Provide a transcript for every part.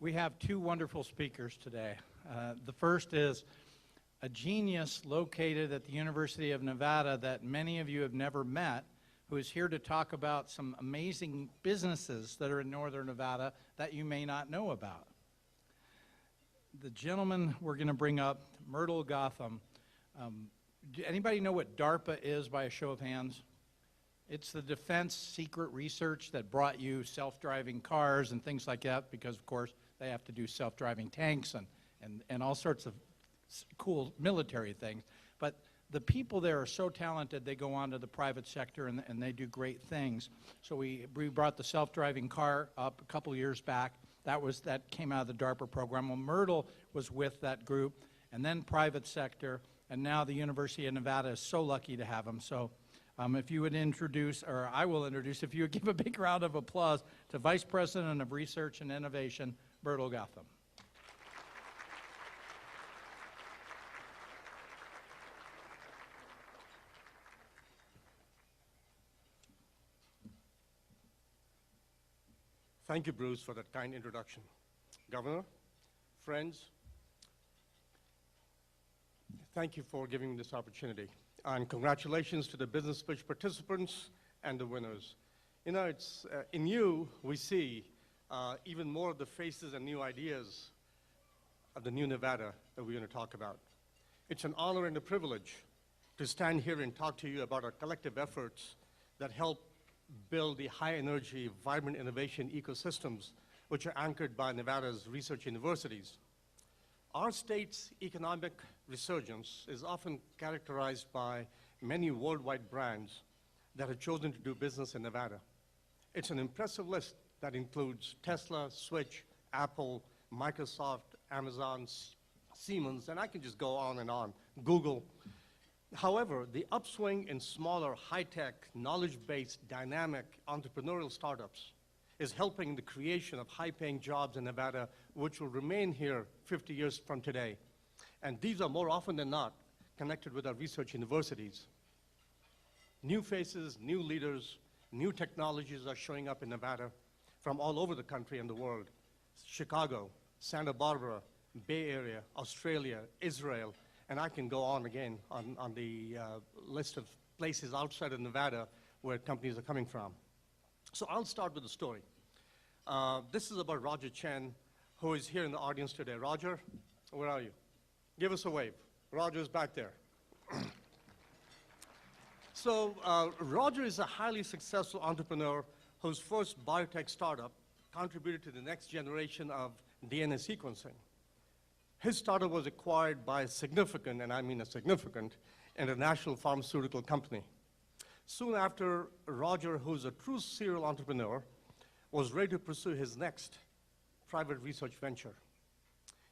We have two wonderful speakers today. The first is a genius located at the University of Nevada that many of you have never met, who is here to talk about some amazing businesses that are in Northern Nevada that you may not know about. The gentleman we're going to bring up, Mridul Gautam. Anybody know what DARPA is by a show of hands? It's the defense secret research that brought you self-driving cars and things like that, because of course they have to do self-driving tanks and all sorts of cool military things. But the people there are so talented, they go on to the private sector and they do great things. So we brought the self-driving car up a couple years back. That came out of the DARPA program. Well, Mridul was with that group, and then private sector, and now the University of Nevada is so lucky to have him. So if you would introduce, or I will introduce, if you would give a big round of applause to Vice President of Research and Innovation, Mridul Gautam. Thank you, Bruce, for that kind introduction. Governor, friends, thank you for giving me this opportunity. And congratulations to the business pitch participants and the winners. You know, it's in you, we see even more of the faces and new ideas of the new Nevada that we're going to talk about. It's an honor and a privilege to stand here and talk to you about our collective efforts that help build the high-energy, vibrant innovation ecosystems which are anchored by Nevada's research universities. Our state's economic resurgence is often characterized by many worldwide brands that have chosen to do business in Nevada. It's an impressive list that includes Tesla, Switch, Apple, Microsoft, Amazon, Siemens, and I can just go on and on, Google. However, the upswing in smaller, high-tech, knowledge-based, dynamic, entrepreneurial startups is helping the creation of high-paying jobs in Nevada, which will remain here 50 years from today. And these are more often than not connected with our research universities. New faces, new leaders, new technologies are showing up in Nevada from all over the country and the world. Chicago, Santa Barbara, Bay Area, Australia, Israel, and I can go on again on the list of places outside of Nevada where companies are coming from. So I'll start with the story. This is about Roger Chen, who is here in the audience today. Roger, where are you? Give us a wave. Roger's back there. So Roger is a highly successful entrepreneur whose first biotech startup contributed to the next generation of DNA sequencing. His startup was acquired by a significant, and I mean a significant, international pharmaceutical company. Soon after, Roger, who's a true serial entrepreneur, was ready to pursue his next private research venture.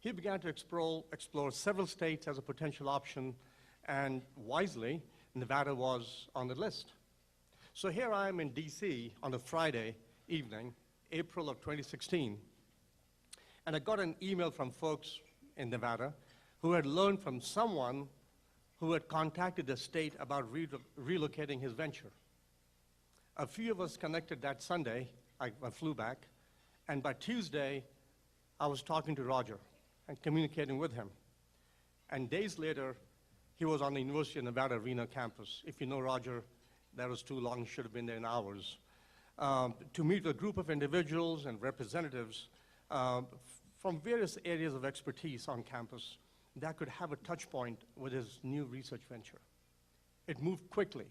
He began to explore several states as a potential option, and wisely, Nevada was on the list. So here I am in DC on a Friday evening, April of 2016, and I got an email from folks in Nevada who had learned from someone who had contacted the state about relocating his venture. A few of us connected that Sunday. I flew back, and by Tuesday, I was talking to Roger and communicating with him. And days later, he was on the University of Nevada Reno campus. If you know Roger, that was too long, should have been there in hours, to meet with a group of individuals and representatives from various areas of expertise on campus that could have a touch point with his new research venture. It moved quickly.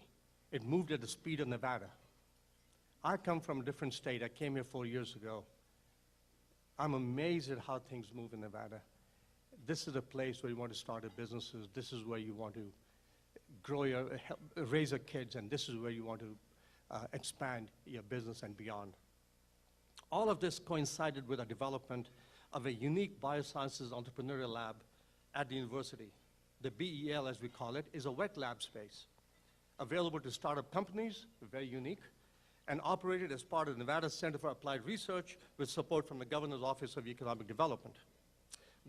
It moved at the speed of Nevada. I come from a different state. I came here 4 years ago. I'm amazed at how things move in Nevada. This is a place where you want to start a businesses. This is where you want to grow raise your kids, and this is where you want to expand your business and beyond. All of this coincided with the development of a unique biosciences entrepreneurial lab at the university. The BEL, as we call it, is a wet lab space available to startup companies, very unique, and operated as part of the Nevada Center for Applied Research with support from the Governor's Office of Economic Development.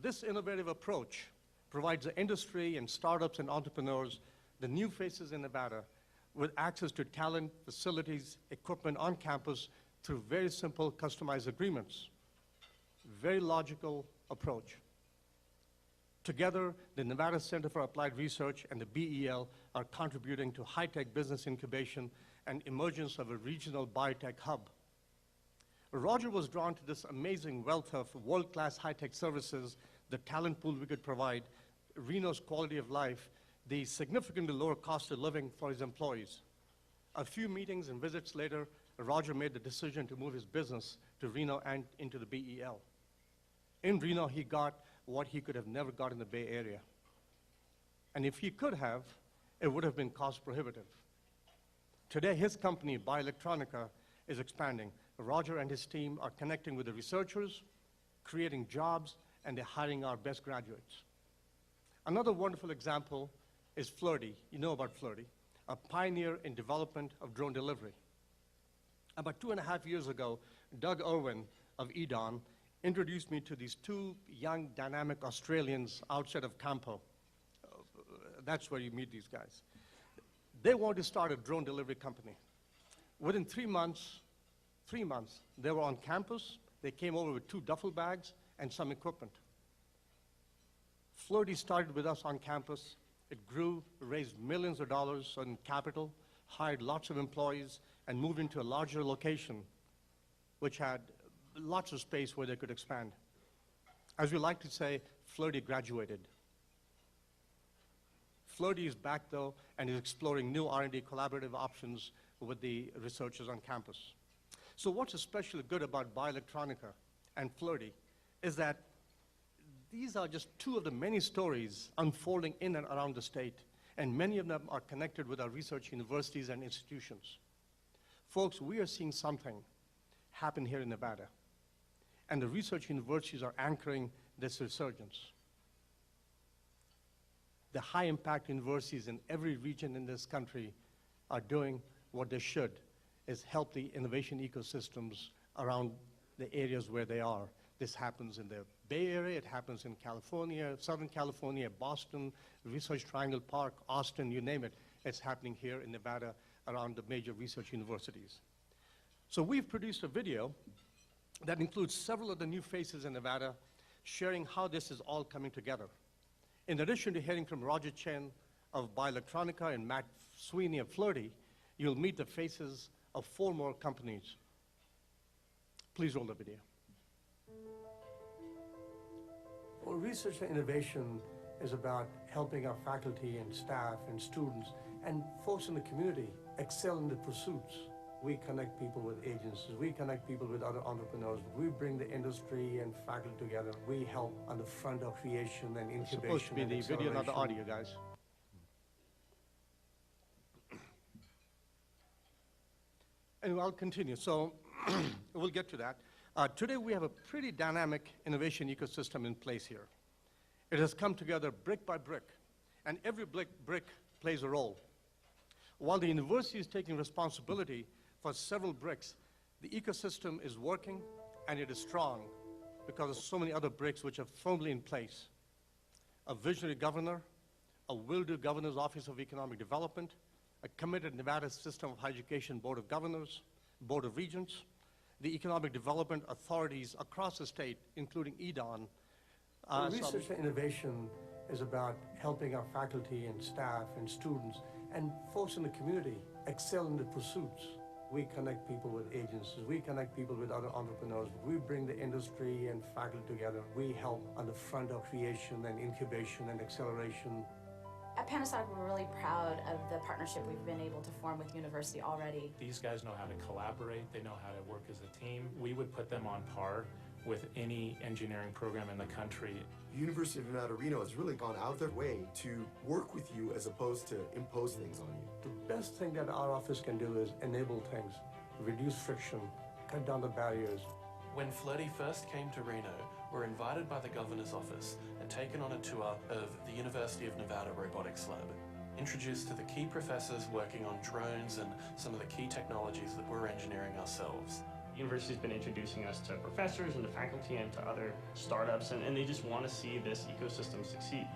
This innovative approach provides the industry and startups and entrepreneurs, the new faces in Nevada, with access to talent, facilities, equipment on campus through very simple customized agreements. very logical approach. Together, the Nevada Center for Applied Research and the BEL are contributing to high-tech business incubation and emergence of a regional biotech hub. Roger was drawn to this amazing wealth of world-class high-tech services, the talent pool we could provide, Reno's quality of life, the significantly lower cost of living for his employees. A few meetings and visits later, Roger made the decision to move his business to Reno and into the BEL. In Reno, he got what he could have never got in the Bay Area. And if he could have, it would have been cost prohibitive. Today, his company, Bioelectronica, is expanding. Roger and his team are connecting with the researchers, creating jobs, and they're hiring our best graduates. Another wonderful example is Flirty. You know about Flirty, a pioneer in development of drone delivery. About 2.5 years ago, Doug Irwin of EDON introduced me to these two young, dynamic Australians outside of Campo. That's where you meet these guys. They wanted to start a drone delivery company. Within 3 months, they were on campus. They came over with 2 duffel bags and some equipment. Flirty started with us on campus. It grew, raised millions of dollars in capital, hired lots of employees, and moved into a larger location, which had lots of space where they could expand. As we like to say, Flirty graduated. Flirty is back, though, and is exploring new R&D collaborative options with the researchers on campus. So what's especially good about Bioelectronica and Flirty is that these are just 2 of the many stories unfolding in and around the state, and many of them are connected with our research universities and institutions. Folks, we are seeing something happen here in Nevada, and the research universities are anchoring this resurgence. The high-impact universities in every region in this country are doing what they should, is help the innovation ecosystems around the areas where they are. This happens in the Bay Area, it happens in California, Southern California, Boston, Research Triangle Park, Austin, you name it. It's happening here in Nevada around the major research universities. So we've produced a video that includes several of the new faces in Nevada, sharing how this is all coming together. In addition to hearing from Roger Chen of Bioelectronica and Matt Sweeney of Flirty, you'll meet the faces of 4 more companies. Please roll the video. Well, research and innovation is about helping our faculty and staff and students and folks in the community excel in the pursuits. We connect people with agencies. We connect people with other entrepreneurs. We bring the industry and faculty together. We help on the front of creation and incubation. It's supposed to be the video, not the audio, guys. And I'll continue. So we'll get to that. Today we have a pretty dynamic innovation ecosystem in place here. It has come together brick by brick, and every brick plays a role. While the university is taking responsibility for several bricks, the ecosystem is working and it is strong because of so many other bricks which are firmly in place. A visionary governor, a will-do governor's office of economic development, a committed Nevada System of Higher Education Board of Governors, Board of Regents, the economic development authorities across the state, including EDON. Research and innovation is about helping our faculty and staff and students and folks in the community excel in the pursuits. We connect people with agencies. We connect people with other entrepreneurs. We bring the industry and faculty together. We help on the front of creation and incubation and acceleration. At Panasonic, we're really proud of the partnership we've been able to form with university already. These guys know how to collaborate. They know how to work as a team. We would put them on par with any engineering program in the country. University of Nevada, Reno has really gone out of their way to work with you as opposed to impose things on you. The best thing that our office can do is enable things, reduce friction, cut down the barriers. When Flirty first came to Reno, we were invited by the governor's office and taken on a tour of the University of Nevada Robotics Lab. Introduced to the key professors working on drones and some of the key technologies that we're engineering ourselves. The university's been introducing us to professors and to faculty and to other startups, and they just want to see this ecosystem succeed.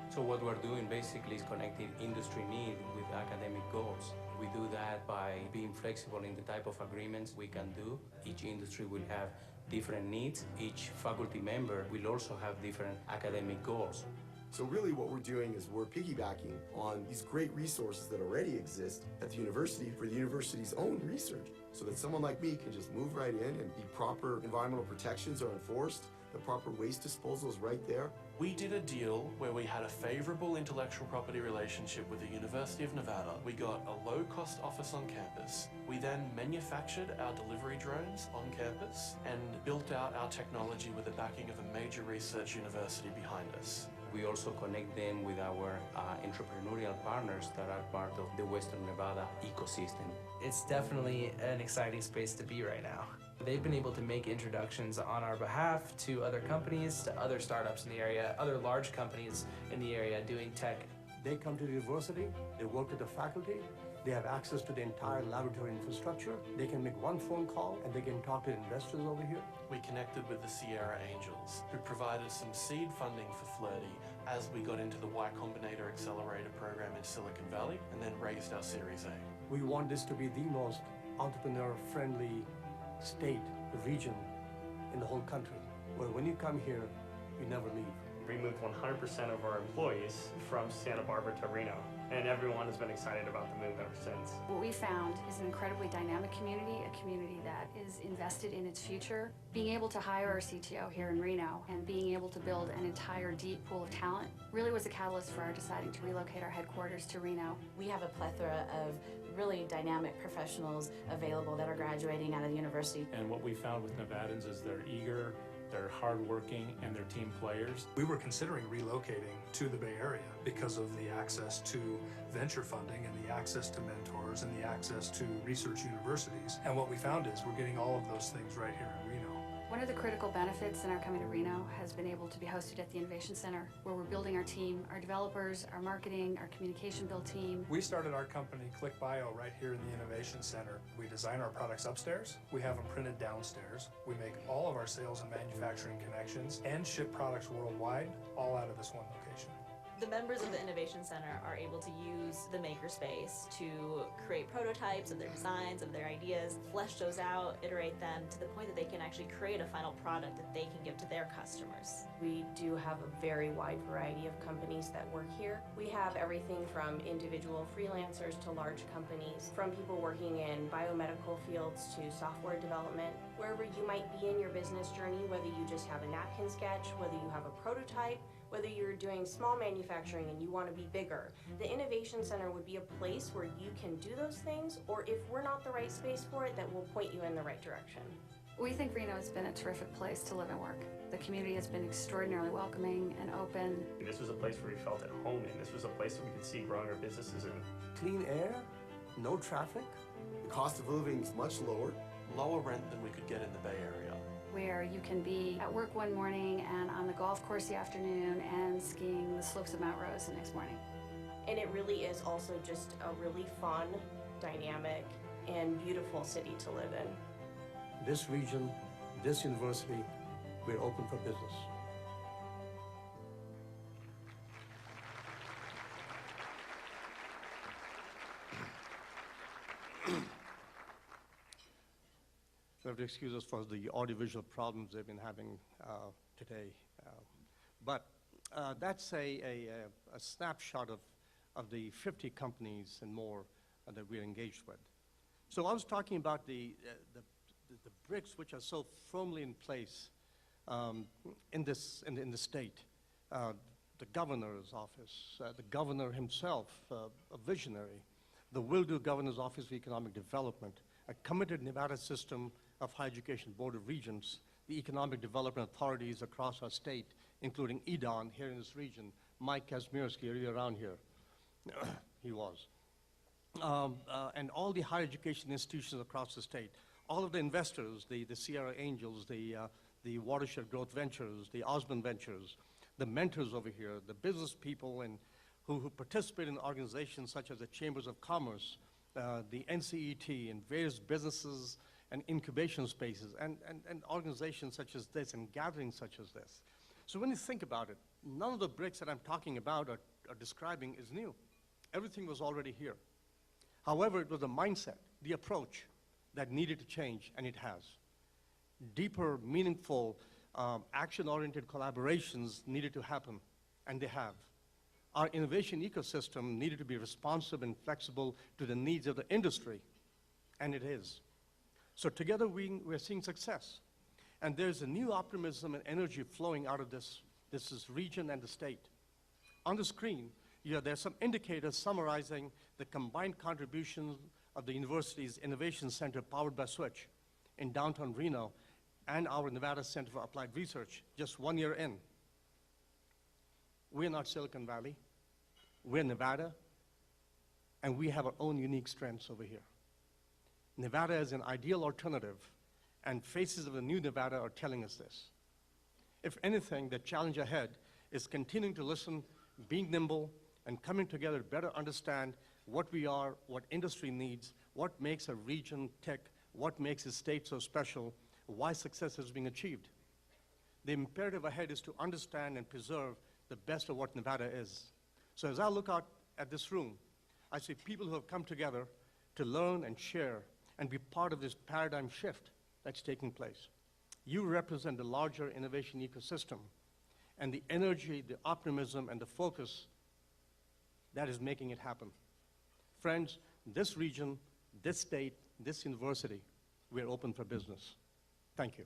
So what we're doing basically is connecting industry need with academic goals. We do that by being flexible in the type of agreements we can do. Each industry will have different needs. Each faculty member will also have different academic goals. So really what we're doing is we're piggybacking on these great resources that already exist at the university for the university's own research, so that someone like me can just move right in and the proper environmental protections are enforced, the proper waste disposal is right there. We did a deal where we had a favorable intellectual property relationship with the University of Nevada. We got a low-cost office on campus. We then manufactured our delivery drones on campus and built out our technology with the backing of a major research university behind us. We also connect them with our entrepreneurial partners that are part of the Western Nevada ecosystem. It's definitely an exciting space to be right now. They've been able to make introductions on our behalf to other companies, to other startups in the area, other large companies in the area doing tech. They come to the university, they work with the faculty, they have access to the entire laboratory infrastructure. They can make one phone call and they can talk to investors over here. We connected with the Sierra Angels, who provided some seed funding for Flirty as we got into the Y Combinator Accelerator program in Silicon Valley and then raised our Series A. We want this to be the most entrepreneur-friendly state, region in the whole country, where when you come here, you never leave. We moved 100% of our employees from Santa Barbara to Reno, and everyone has been excited about the move ever since. What we found is an incredibly dynamic community, a community that is invested in its future. Being able to hire our CTO here in Reno and being able to build an entire deep pool of talent really was a catalyst for our deciding to relocate our headquarters to Reno. We have a plethora of really dynamic professionals available that are graduating out of the university. And what we found with Nevadans is they're eager, they're hardworking, and they're team players. We were considering relocating to the Bay Area because of the access to venture funding and the access to mentors and the access to research universities. And what we found is we're getting all of those things right here in Reno. One of the critical benefits in our coming to Reno has been able to be hosted at the Innovation Center, where we're building our team, our developers, our marketing, our communication build team. We started our company, ClickBio, right here in the Innovation Center. We design our products upstairs. We have them printed downstairs. We make all of our sales and manufacturing connections and ship products worldwide, all out of this one location. The members of the Innovation Center are able to use the makerspace to create prototypes of their designs, of their ideas, flesh those out, iterate them to the point that they can actually create a final product that they can give to their customers. We do have a very wide variety of companies that work here. We have everything from individual freelancers to large companies, from people working in biomedical fields to software development. Wherever you might be in your business journey, whether you just have a napkin sketch, whether you have a prototype, whether you're doing small manufacturing and you want to be bigger, the Innovation Center would be a place where you can do those things, or if we're not the right space for it, that will point you in the right direction. We think Reno has been a terrific place to live and work. The community has been extraordinarily welcoming and open. This was a place where we felt at home in. This was a place that we could see growing our businesses in. Clean air, no traffic. The cost of living is much lower. Lower rent than we could get in the Bay Area. Where you can be at work one morning and on the golf course the afternoon and skiing the slopes of Mount Rose the next morning. And it really is also just a really fun, dynamic, and beautiful city to live in. This region, this university, we're open for business. You have to excuse us for the audiovisual problems they've been having today. But that's a snapshot of the 50 companies and more that we're engaged with. So I was talking about the bricks which are so firmly in place in the state. The governor's office, the governor himself, a visionary, the will-do governor's office for economic development, a committed Nevada system of higher education board of regents, the economic development authorities across our state, including EDON here in this region, Mike Kazmierski, are you around here? He was. And all the higher education institutions across the state, all of the investors, the Sierra Angels, the Watershed Growth Ventures, the Osmond Ventures, the mentors over here, the business people and who participate in organizations such as the Chambers of Commerce, the NCET, and various businesses and incubation spaces, and organizations such as this, and gatherings such as this. So when you think about it, none of the bricks that I'm talking about or describing is new. Everything was already here. However, it was the mindset, the approach that needed to change, and it has. deeper, meaningful, action-oriented collaborations needed to happen, and they have. Our innovation ecosystem needed to be responsive and flexible to the needs of the industry, and it is. So together we're seeing success. And there's a new optimism and energy flowing out of this region and the state. On the screen, there's some indicators summarizing the combined contributions of the university's Innovation Center powered by Switch in downtown Reno and our Nevada Center for Applied Research just 1 year in. We're not Silicon Valley, we're Nevada, and we have our own unique strengths over here. Nevada is an ideal alternative, and faces of the new Nevada are telling us this. If anything, the challenge ahead is continuing to listen, being nimble, and coming together to better understand what we are, what industry needs, what makes a region tick, what makes a state so special, why success is being achieved. The imperative ahead is to understand and preserve the best of what Nevada is. So as I look out at this room, I see people who have come together to learn and share and be part of this paradigm shift that's taking place. You represent the larger innovation ecosystem and the energy, the optimism, and the focus that is making it happen. Friends, this region, this state, this university, we're open for business. Thank you.